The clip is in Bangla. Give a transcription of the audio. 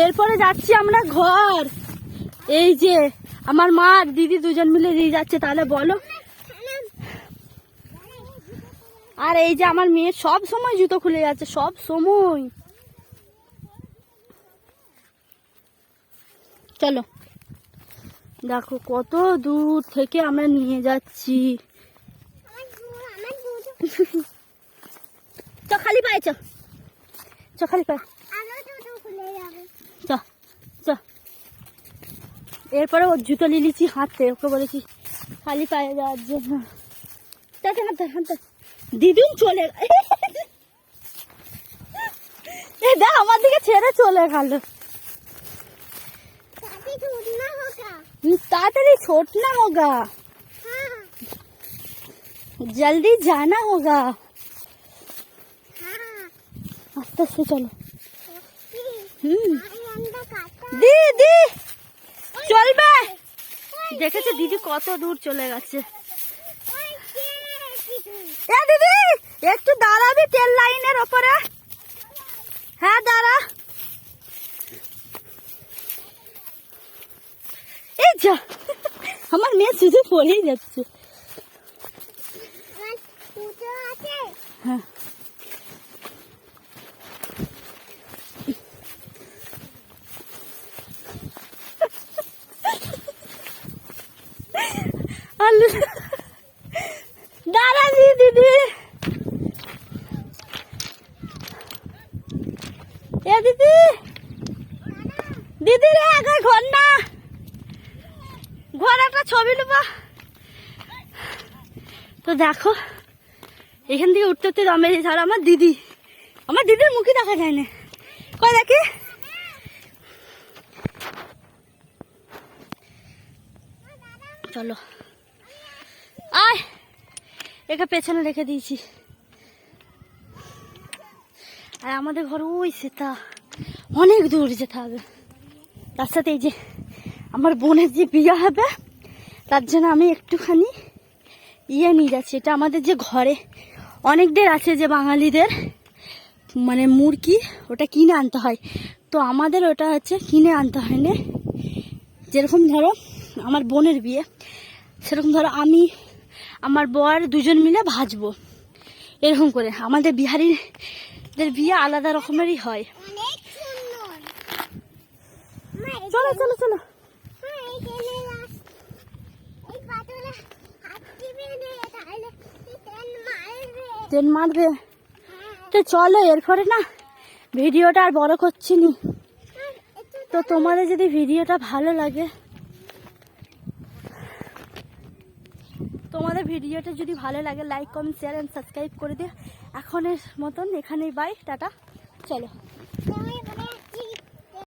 এরপরে যাচ্ছি আমরা ঘর। এই যে আমার মা আর দিদি দুজন মিলে দিয়ে যাচ্ছে, তাহলে বলো। আর এই যে আমার মেয়ে সব সময় জুতো খুলে যাচ্ছে, সব সময়। চলো, দেখো কত দূর থেকে আমরা নিয়ে যাচ্ছি। চ খালি পায়ে, চ খালি পায়ে, চ চ। এরপরে ওর জুতো নিয়ে নিচ্ছি হাতে, ওকে বলেছি খালি পায়ে যাওয়ার জন্য। দিদিন চলে দেখ আমার দিকে ছেড়ে চলে গেল। तातरी छोड़ना होगा, जल्दी जाना होगा। आस्ते से चलो। दीदी चलबे, देखेছে দিদি কত দূর চলে গেছে। এ দিদি একটু দাঁড়াবি তেল লাইনের উপরে? হ্যাঁ দাঁড়া। এই যা, আমার মেয়ে শুধু পড়েই যাচ্ছে। হ্যাঁ দাঁড়াবি দিদি। এ দিদি, দিদি রে আগে ঘর না, ঘর একটা ছবি নেবা। তো দেখো এখান থেকে উঠতে উঠতে দমে দিয়েছে। আর আমার দিদির মুখই দেখা যায় না। কয় দেখি, চলো আয়, একে পেছনে রেখে দিয়েছি। আর আমাদের ঘর ওই সেটা অনেক দূর যেতে হবে। তার সাথে এই যে আমার বোনের যে বিয়ে হবে, তার জন্য আমি একটুখানি নিয়ে যাচ্ছি। এটা আমাদের যে ঘরে অনেকদের আছে যে বাঙালিদের মানে মুরগি, ওটা কিনে আনতে হয়। তো আমাদের ওটা হচ্ছে কিনে আনতে হয় না। যেরকম ধরো আমার বোনের বিয়ে, সেরকম ধরো আমি আমার বর দুজন মিলে ভাজবো, এরকম করে। আমাদের বিহারিদের বিয়ে আলাদা রকমেরই হয়। চলো চলো চলো, ট্রেন মারবে তো চলো। এরপরে না ভিডিওটা আর বড় করছি নি। তো তোমাদের যদি ভিডিওটা ভালো লাগে, like comment share and subscribe করে দিও। এখনের মতন এখানেই বাই, টাটা, চলো।